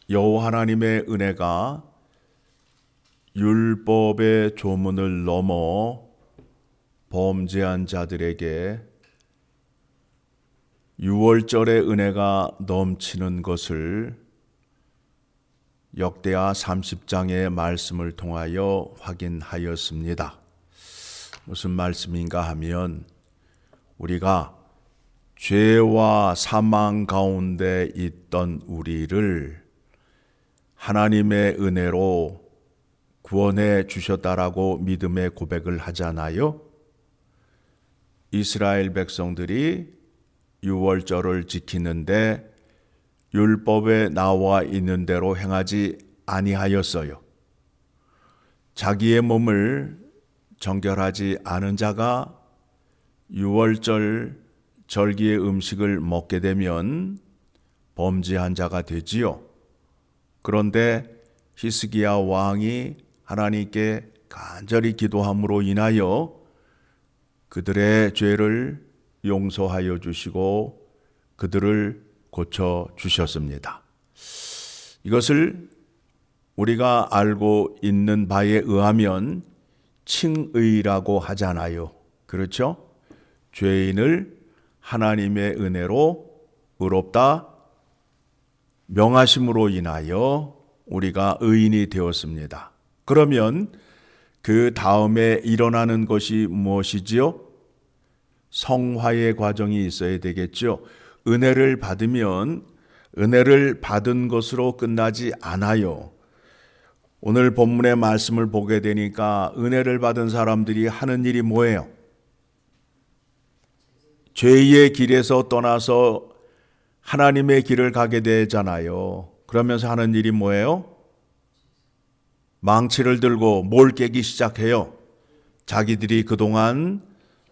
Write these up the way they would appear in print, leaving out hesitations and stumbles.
여호와 하나님의 은혜가 율법의 조문을 넘어 범죄한 자들에게 유월절의 은혜가 넘치는 것을 역대하 30장의 말씀을 통하여 확인하였습니다. 무슨 말씀인가 하면 우리가 죄와 사망 가운데 있던 우리를 하나님의 은혜로 구원해 주셨다라고 믿음의 고백을 하잖아요. 이스라엘 백성들이 유월절을 지키는데 율법에 나와 있는 대로 행하지 아니하였어요. 자기의 몸을 정결하지 않은 자가 유월절 절기의 음식을 먹게 되면 범죄한 자가 되지요. 그런데 히스기야 왕이 하나님께 간절히 기도함으로 인하여 그들의 죄를 용서하여 주시고 그들을 고쳐 주셨습니다. 이것을 우리가 알고 있는 바에 의하면 칭의라고 하잖아요. 그렇죠? 죄인을 하나님의 은혜로 의롭다 명하심으로 인하여 우리가 의인이 되었습니다. 그러면 그 다음에 일어나는 것이 무엇이지요? 성화의 과정이 있어야 되겠죠. 은혜를 받으면 은혜를 받은 것으로 끝나지 않아요. 오늘 본문의 말씀을 보게 되니까 은혜를 받은 사람들이 하는 일이 뭐예요? 죄의 길에서 떠나서 하나님의 길을 가게 되잖아요. 그러면서 하는 일이 뭐예요? 망치를 들고 몰 깨기 시작해요. 자기들이 그동안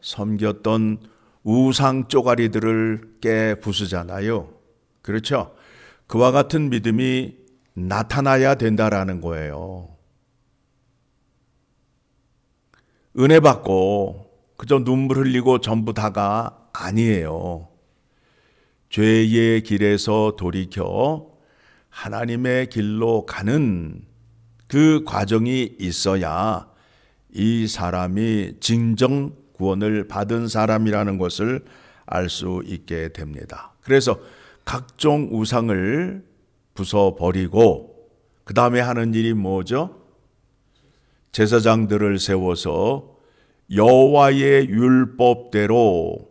섬겼던 우상 쪼가리들을 깨 부수잖아요. 그렇죠? 그와 같은 믿음이 나타나야 된다라는 거예요. 은혜 받고 그저 눈물 흘리고 전부 다가 아니에요. 죄의 길에서 돌이켜 하나님의 길로 가는 그 과정이 있어야 이 사람이 진정 구원을 받은 사람이라는 것을 알 수 있게 됩니다. 그래서 각종 우상을 부숴버리고 그 다음에 하는 일이 뭐죠? 제사장들을 세워서 여호와의 율법대로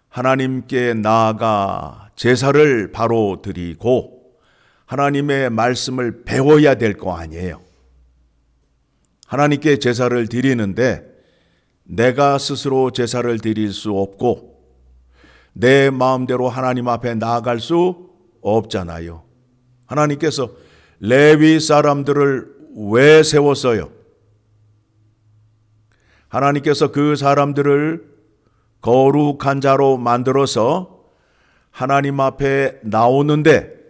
하나님께 나아가 제사를 바로 드리고 하나님의 말씀을 배워야 될 거 아니에요. 하나님께 제사를 드리는데 내가 스스로 제사를 드릴 수 없고 내 마음대로 하나님 앞에 나아갈 수 없잖아요. 하나님께서 레위 사람들을 왜 세웠어요? 하나님께서 그 사람들을 거룩한 자로 만들어서 하나님 앞에 나오는데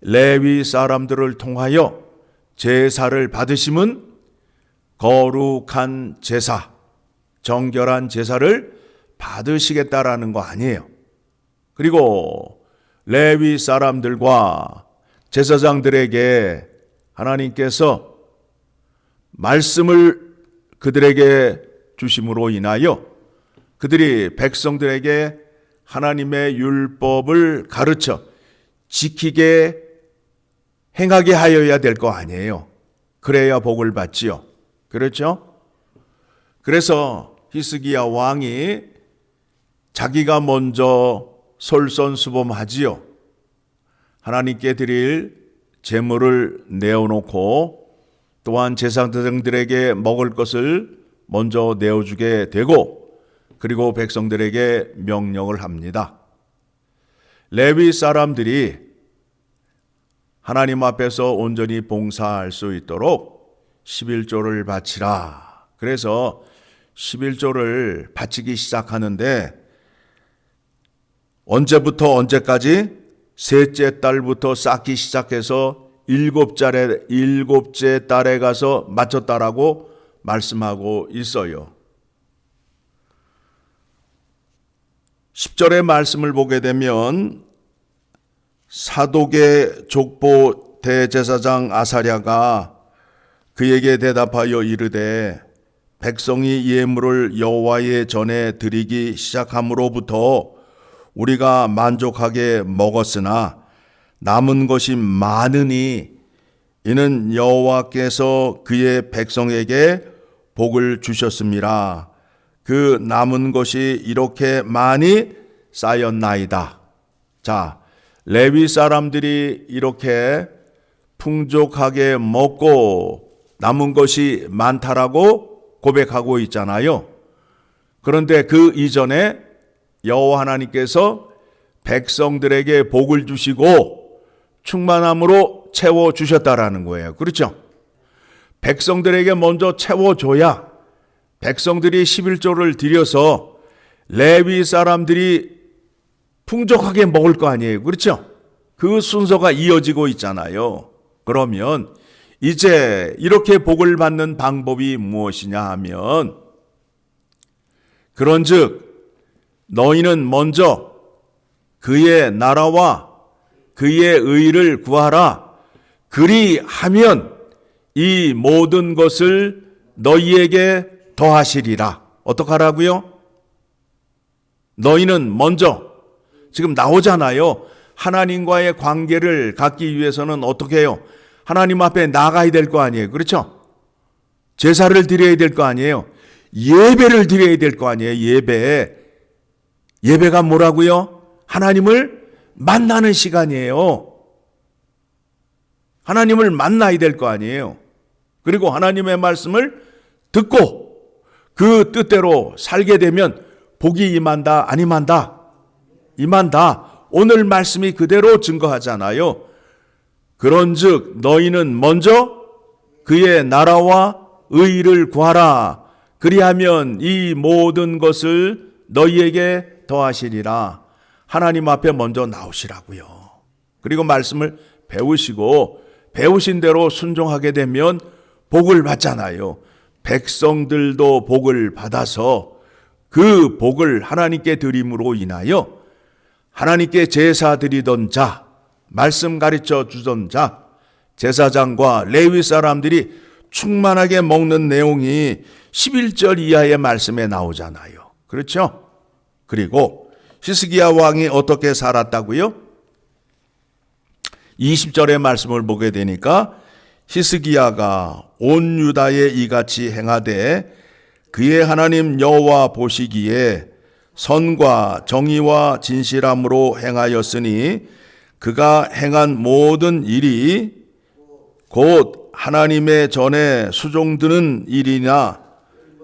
레위 사람들을 통하여 제사를 받으심은 거룩한 제사, 정결한 제사를 받으시겠다라는 거 아니에요. 그리고 레위 사람들과 제사장들에게 하나님께서 말씀을 그들에게 주심으로 인하여 그들이 백성들에게 하나님의 율법을 가르쳐 지키게 행하게 하여야 될 거 아니에요. 그래야 복을 받지요. 그렇죠? 그래서 히스기야 왕이 자기가 먼저 솔선수범하지요. 하나님께 드릴 제물을 내어놓고 또한 제사장들에게 먹을 것을 먼저 내어주게 되고 그리고 백성들에게 명령을 합니다. 레위 사람들이 하나님 앞에서 온전히 봉사할 수 있도록 11조를 바치라. 그래서 11조를 바치기 시작하는데 언제부터 언제까지? 셋째 달부터 쌓기 시작해서 일곱째 달에 가서 마쳤다라고 말씀하고 있어요. 10절의 말씀을 보게 되면 사독의 족보 대제사장 아사랴가 그에게 대답하여 이르되 백성이 예물을 여호와의 전에 드리기 시작함으로부터 우리가 만족하게 먹었으나 남은 것이 많으니 이는 여호와께서 그의 백성에게 복을 주셨음이라. 그 남은 것이 이렇게 많이 쌓였나이다. 자, 레위 사람들이 이렇게 풍족하게 먹고 남은 것이 많다라고 고백하고 있잖아요. 그런데 그 이전에 여호와 하나님께서 백성들에게 복을 주시고 충만함으로 채워주셨다라는 거예요. 그렇죠? 백성들에게 먼저 채워줘야 백성들이 11조를 드려서 레위 사람들이 풍족하게 먹을 거 아니에요. 그렇죠? 그 순서가 이어지고 있잖아요. 그러면 이제 이렇게 복을 받는 방법이 무엇이냐 하면, 그런즉 너희는 먼저 그의 나라와 그의 의를 구하라. 그리하면 이 모든 것을 너희에게 더하시리라. 어떡하라고요? 너희는 먼저, 지금 나오잖아요. 하나님과의 관계를 갖기 위해서는 어떻게 해요? 하나님 앞에 나가야 될 거 아니에요. 그렇죠? 제사를 드려야 될 거 아니에요. 예배를 드려야 될 거 아니에요. 예배가 뭐라고요? 하나님을 만나는 시간이에요. 하나님을 만나야 될 거 아니에요. 그리고 하나님의 말씀을 듣고 그 뜻대로 살게 되면 복이 임한다, 안 임한다? 임한다. 오늘 말씀이 그대로 증거하잖아요. 그런즉 너희는 먼저 그의 나라와 의를 구하라. 그리하면 이 모든 것을 너희에게 더하시리라. 하나님 앞에 먼저 나오시라고요. 그리고 말씀을 배우시고 배우신 대로 순종하게 되면 복을 받잖아요. 백성들도 복을 받아서 그 복을 하나님께 드림으로 인하여 하나님께 제사 드리던 자, 말씀 가르쳐 주던 자, 제사장과 레위 사람들이 충만하게 먹는 내용이 11절 이하의 말씀에 나오잖아요. 그렇죠? 그리고 히스기야 왕이 어떻게 살았다고요? 20절의 말씀을 보게 되니까 히스기야가 온 유다에 이같이 행하되 그의 하나님 여호와 보시기에 선과 정의와 진실함으로 행하였으니 그가 행한 모든 일이 곧 하나님의 전에 수종드는 일이나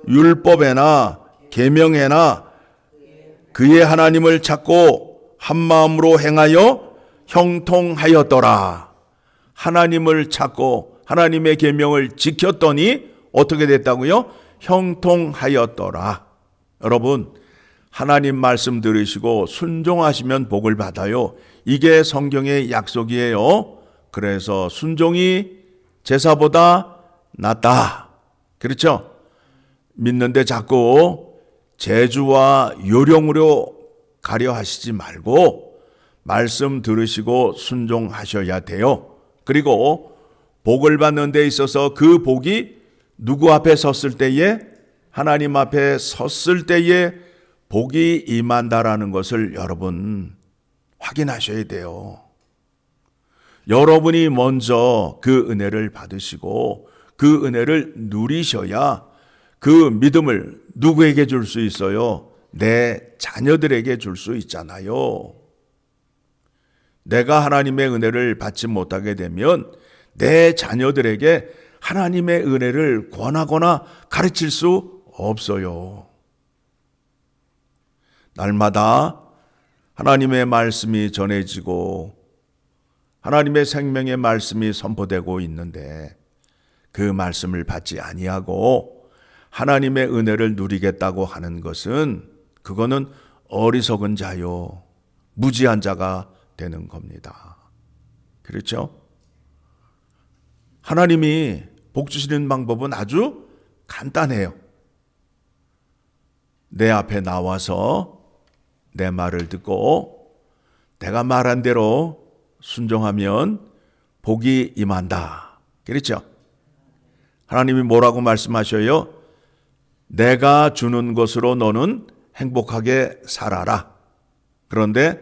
율법에나 계명에나 그의 하나님을 찾고 한 마음으로 행하여 형통하였더라. 하나님을 찾고 하나님의 계명을 지켰더니 어떻게 됐다고요? 형통하였더라. 여러분, 하나님 말씀 들으시고 순종하시면 복을 받아요. 이게 성경의 약속이에요. 그래서 순종이 제사보다 낫다. 그렇죠? 믿는데 자꾸 재주와 요령으로 가려 하시지 말고 말씀 들으시고 순종하셔야 돼요. 그리고 복을 받는 데 있어서 그 복이 누구 앞에 섰을 때에, 하나님 앞에 섰을 때에 복이 임한다라는 것을 여러분 확인하셔야 돼요. 여러분이 먼저 그 은혜를 받으시고 그 은혜를 누리셔야 그 믿음을 누구에게 줄 수 있어요? 내 자녀들에게 줄 수 있잖아요. 내가 하나님의 은혜를 받지 못하게 되면 내 자녀들에게 하나님의 은혜를 권하거나 가르칠 수 없어요. 날마다 하나님의 말씀이 전해지고 하나님의 생명의 말씀이 선포되고 있는데 그 말씀을 받지 아니하고 하나님의 은혜를 누리겠다고 하는 것은, 그거는 어리석은 자요, 무지한 자가 되는 겁니다. 그렇죠? 하나님이 복 주시는 방법은 아주 간단해요. 내 앞에 나와서 내 말을 듣고 내가 말한 대로 순종하면 복이 임한다. 그렇죠? 하나님이 뭐라고 말씀하셔요? 내가 주는 것으로 너는 행복하게 살아라. 그런데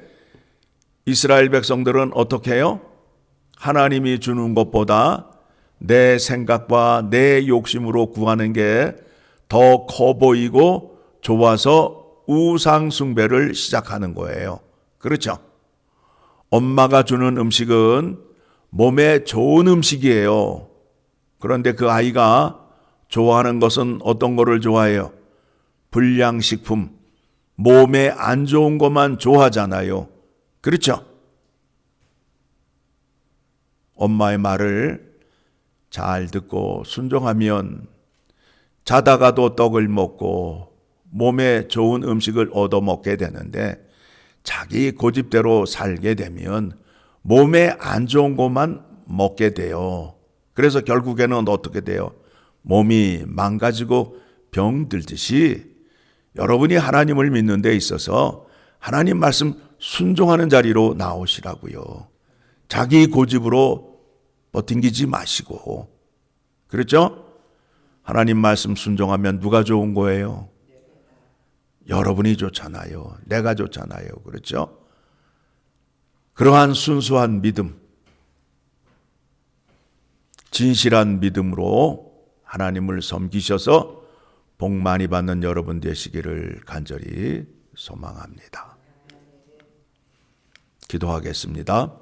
이스라엘 백성들은 어떻게 해요? 하나님이 주는 것보다 내 생각과 내 욕심으로 구하는 게 더 커 보이고 좋아서 우상 숭배를 시작하는 거예요. 그렇죠? 엄마가 주는 음식은 몸에 좋은 음식이에요. 그런데 그 아이가 좋아하는 것은 어떤 거를 좋아해요? 불량식품, 몸에 안 좋은 것만 좋아하잖아요. 그렇죠? 엄마의 말을 잘 듣고 순종하면 자다가도 떡을 먹고 몸에 좋은 음식을 얻어먹게 되는데 자기 고집대로 살게 되면 몸에 안 좋은 것만 먹게 돼요. 그래서 결국에는 어떻게 돼요? 몸이 망가지고 병들듯이 여러분이 하나님을 믿는 데 있어서 하나님 말씀 순종하는 자리로 나오시라고요. 자기 고집으로 버팅기지 마시고. 그렇죠? 하나님 말씀 순종하면 누가 좋은 거예요? 여러분이 좋잖아요. 내가 좋잖아요. 그렇죠? 그러한 순수한 믿음, 진실한 믿음으로 하나님을 섬기셔서 복 많이 받는 여러분 되시기를 간절히 소망합니다. 기도하겠습니다.